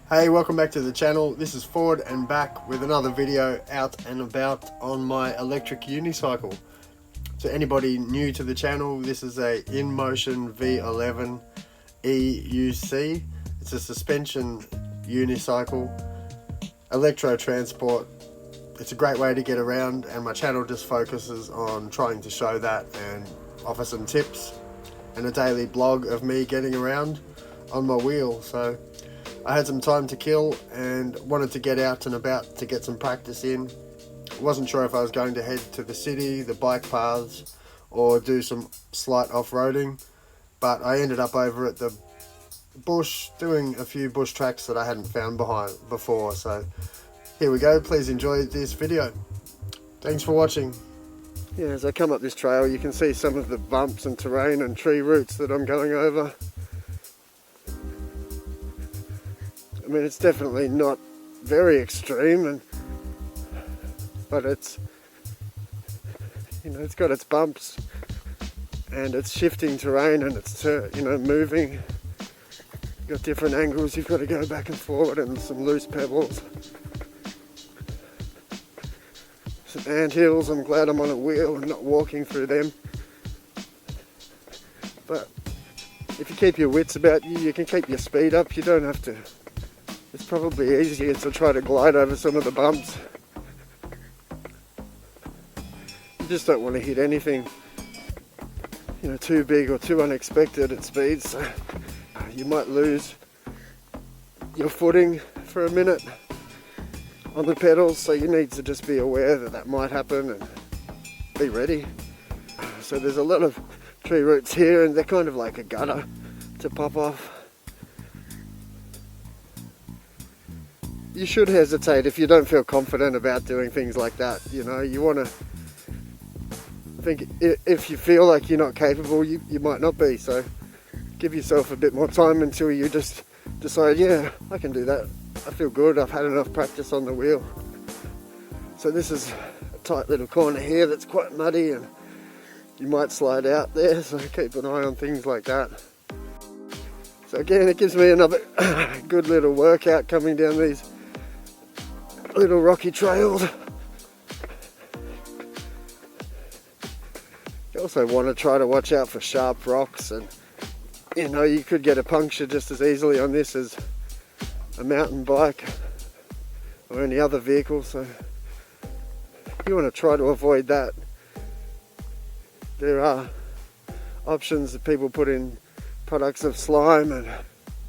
Hey, welcome back to the channel. This is Ford and back with another video out and about on my electric unicycle. So anybody new to the channel, this is a Inmotion V11 EUC. It's a suspension unicycle, electro transport. It's a great way to get around, and my channel just focuses on trying to show that and offer some tips and a daily blog of me getting around on my wheel. So I had some time to kill and wanted to get out and about to get some practice in. Wasn't sure if I was going to head to the city, the bike paths, or do some slight off-roading, but I ended up over at the bush doing a few bush tracks that I hadn't found before. So here we go. Please enjoy this video. Thanks for watching. Yeah, as I come up this trail, you can see some of the bumps and terrain and tree roots that I'm going over. I mean, it's definitely not very extreme, but it's, you know, it's got its bumps and it's shifting terrain and it's, moving. You've got different angles you've got to go back and forward, and some loose pebbles. Some ant hills. I'm glad I'm on a wheel and not walking through them. But if you keep your wits about you, you can keep your speed up. You don't have to. It's probably easier to try to glide over some of the bumps. You just don't want to hit anything, too big or too unexpected at speeds. So you might lose your footing for a minute on the pedals, so you need to just be aware that that might happen and be ready. So there's a lot of tree roots here, and they're kind of like a gutter to pop off. You should hesitate if you don't feel confident about doing things like that. You want to think, if you feel like you're not capable, you might not be. So give yourself a bit more time until you just decide, yeah, I can do that. I feel good. I've had enough practice on the wheel. So this is a tight little corner here that's quite muddy, and you might slide out there. So keep an eye on things like that. So again, it gives me another good little workout coming down these little rocky trails. You also want to try to watch out for sharp rocks, and you could get a puncture just as easily on this as a mountain bike or any other vehicle, so you want to try to avoid that. There are options that people put in products of slime, and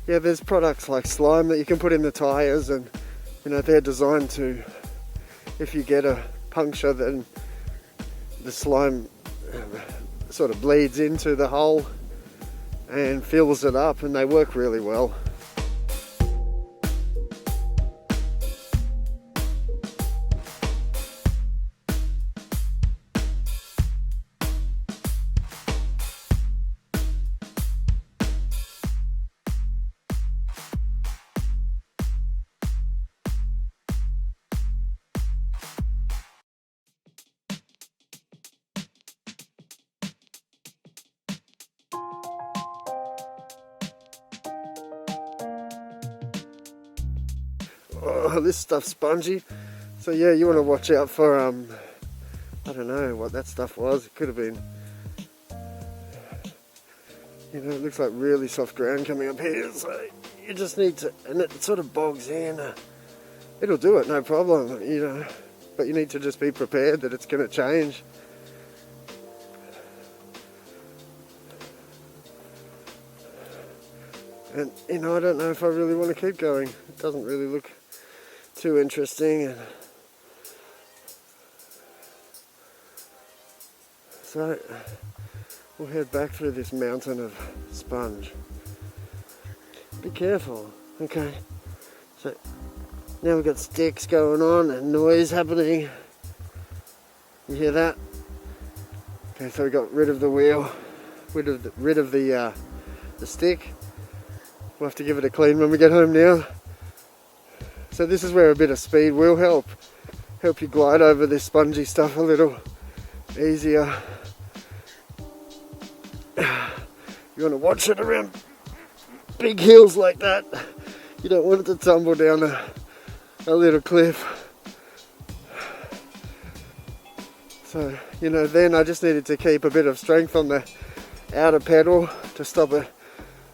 yeah, there's products like slime that you can put in the tires, and they're designed to, if you get a puncture, then the slime sort of bleeds into the hole and fills it up, and they work really well. Oh, this stuff's spongy. So yeah, you want to watch out for, I don't know what that stuff was. It could have been, it looks like really soft ground coming up here. So you just need to, and it sort of bogs in. It'll do it, no problem, but you need to just be prepared that it's going to change. And, I don't know if I really want to keep going. It doesn't really look too interesting. And so we'll head back through this mountain of sponge. Be careful. Okay. So now we've got sticks going on and noise happening. You hear that? Okay, so we got rid of the wheel, rid of the stick. We'll have to give it a clean when we get home now. So this is where a bit of speed will help you glide over this spongy stuff a little easier. You want to watch it around big hills like that. You don't want it to tumble down a little cliff. So, you know, then I just needed to keep a bit of strength on the outer pedal to stop it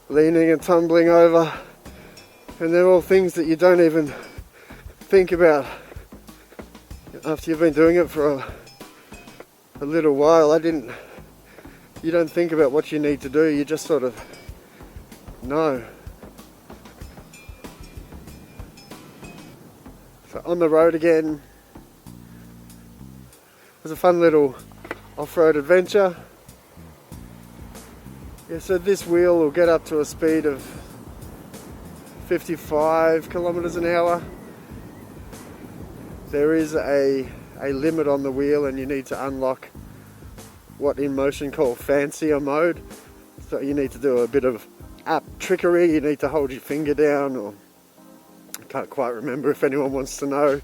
leaning and tumbling over. And they're all things that you don't even think about after you've been doing it for a little while. You don't think about what you need to do, you just sort of know. So on the road again. It was a fun little off-road adventure. Yeah, so this wheel will get up to a speed of 55 kilometers an hour. There is a limit on the wheel, and you need to unlock what Inmotion call fancier mode. So you need to do a bit of app trickery. You need to hold your finger down, or I can't quite remember. If anyone wants to know,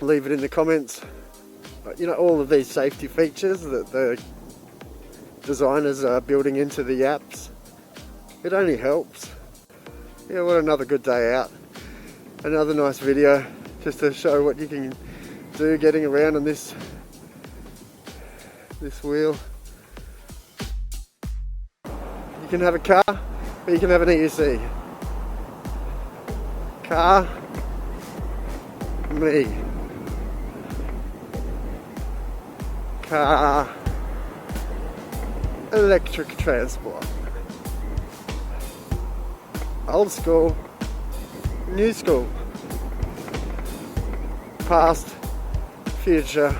leave it in the comments. But you know, all of these safety features that the designers are building into the apps, it only helps. Yeah, what another good day out. Another nice video just to show what you can do getting around on this wheel. You can have a car, or you can have an EUC. Car, me. Car, electric transport. Old school, new school. Past, future.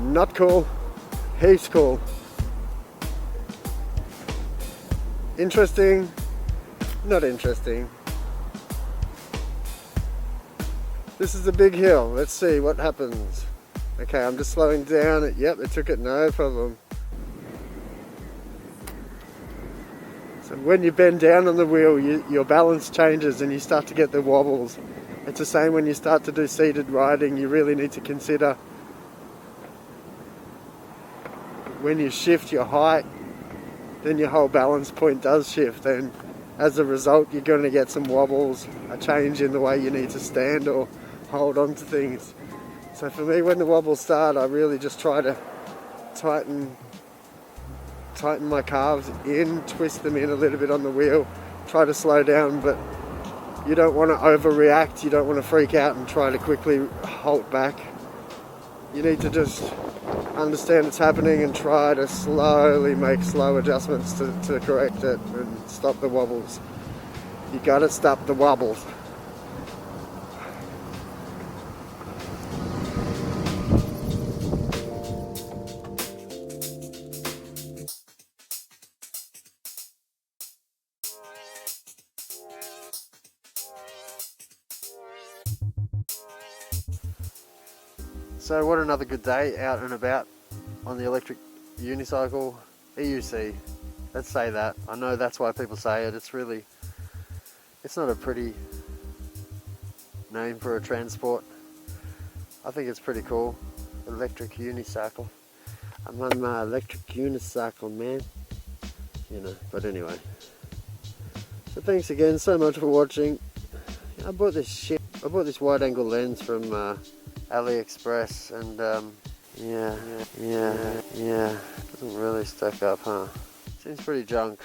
Not cool, heaps cool. Interesting, not interesting. This is a big hill, let's see what happens. Okay, I'm just slowing down. Yep, it took it, no problem. So when you bend down on the wheel, your balance changes and you start to get the wobbles. It's the same when you start to do seated riding. You really need to consider when you shift your height, then your whole balance point does shift, and as a result you're going to get some wobbles, a change in the way you need to stand or hold on to things. So for me, when the wobbles start, I really just try to tighten my calves in, twist them in a little bit on the wheel, try to slow down, but you don't want to overreact, you don't want to freak out and try to quickly halt back. You need to just understand it's happening and try to slowly make slow adjustments to correct it and stop the wobbles. You gotta stop the wobbles. So what another good day out and about on the electric unicycle. EUC, let's say that. I know that's why people say it. It's not a pretty name for a transport. I think it's pretty cool. Electric unicycle. I'm on my electric unicycle, man. You know, but anyway. So thanks again so much for watching. I bought this wide angle lens from AliExpress, and yeah, doesn't really stack up, huh? Seems pretty junk.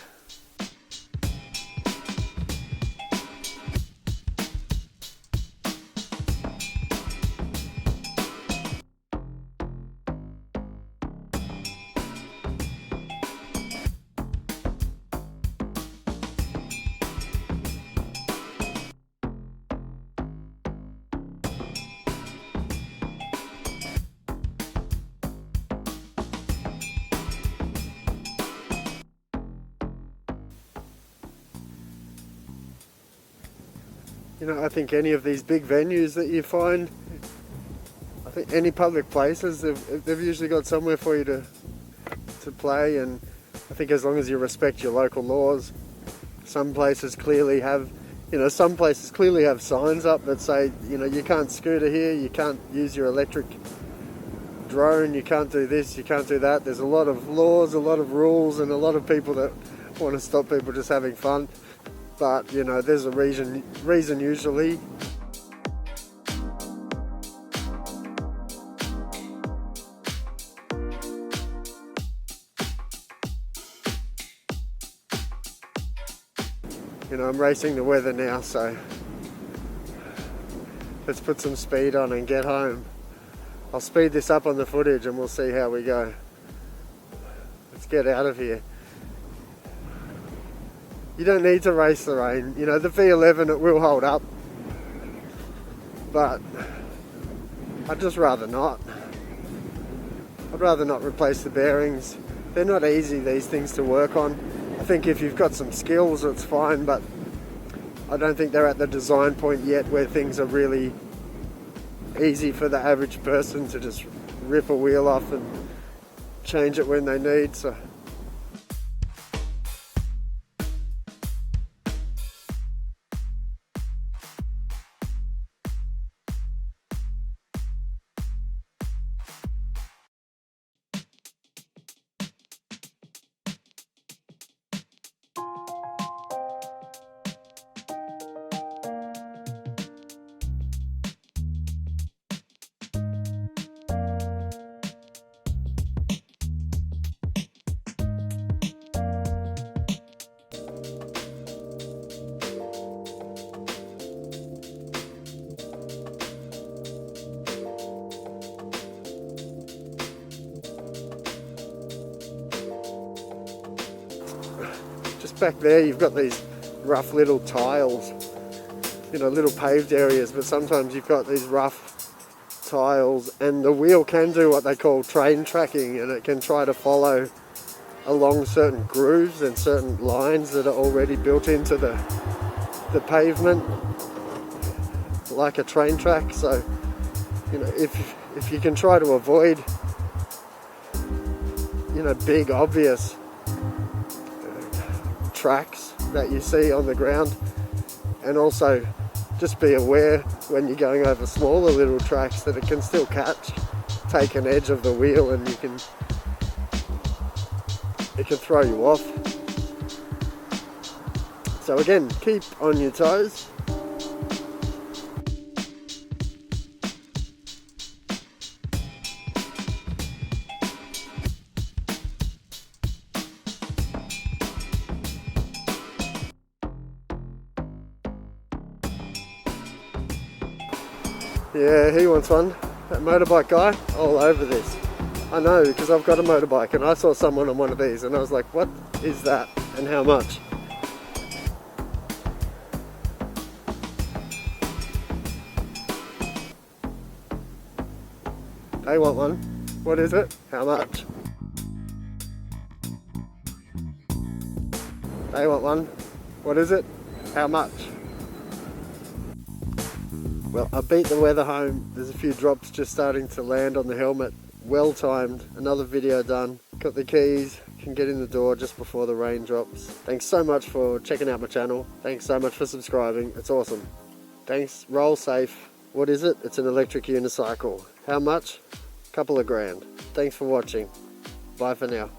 You know, I think any of these big venues that you find, I think any public places, they've usually got somewhere for you to play, and I think as long as you respect your local laws. Some places clearly have, signs up that say, you can't scooter here, you can't use your electric drone, you can't do this, you can't do that. There's a lot of laws, a lot of rules, and a lot of people that want to stop people just having fun. but you know, there's a reason usually. You know, I'm racing the weather now, so let's put some speed on and get home. I'll speed this up on the footage and we'll see how we go. Let's get out of here. You don't need to race the rain. You know, the V11, it will hold up, but I'd just rather not. I'd rather not replace the bearings. They're not easy, these things, to work on. I think if you've got some skills, it's fine, but I don't think they're at the design point yet where things are really easy for the average person to just rip a wheel off and change it when they need. So just back there you've got these rough little tiles, you know, little paved areas, but sometimes you've got these rough tiles and the wheel can do what they call train tracking, and it can try to follow along certain grooves and certain lines that are already built into the pavement like a train track. So, you know, if you can try to avoid, you know, big obvious tracks that you see on the ground, and also just be aware when you're going over smaller little tracks that it can still take an edge of the wheel, and it can throw you off. So again, keep on your toes. Yeah, he wants one. That motorbike guy, all over this. I know, because I've got a motorbike and I saw someone on one of these and I was like, what is that and how much? They want one. What is it? How much? They want one. What is it? How much? Well, I beat the weather home. There's a few drops just starting to land on the helmet. Well timed. Another video done. Got the keys. Can get in the door just before the rain drops. Thanks so much for checking out my channel. Thanks so much for subscribing. It's awesome. Thanks. Roll safe. What is it? It's an electric unicycle. How much? Couple of grand. Thanks for watching. Bye for now.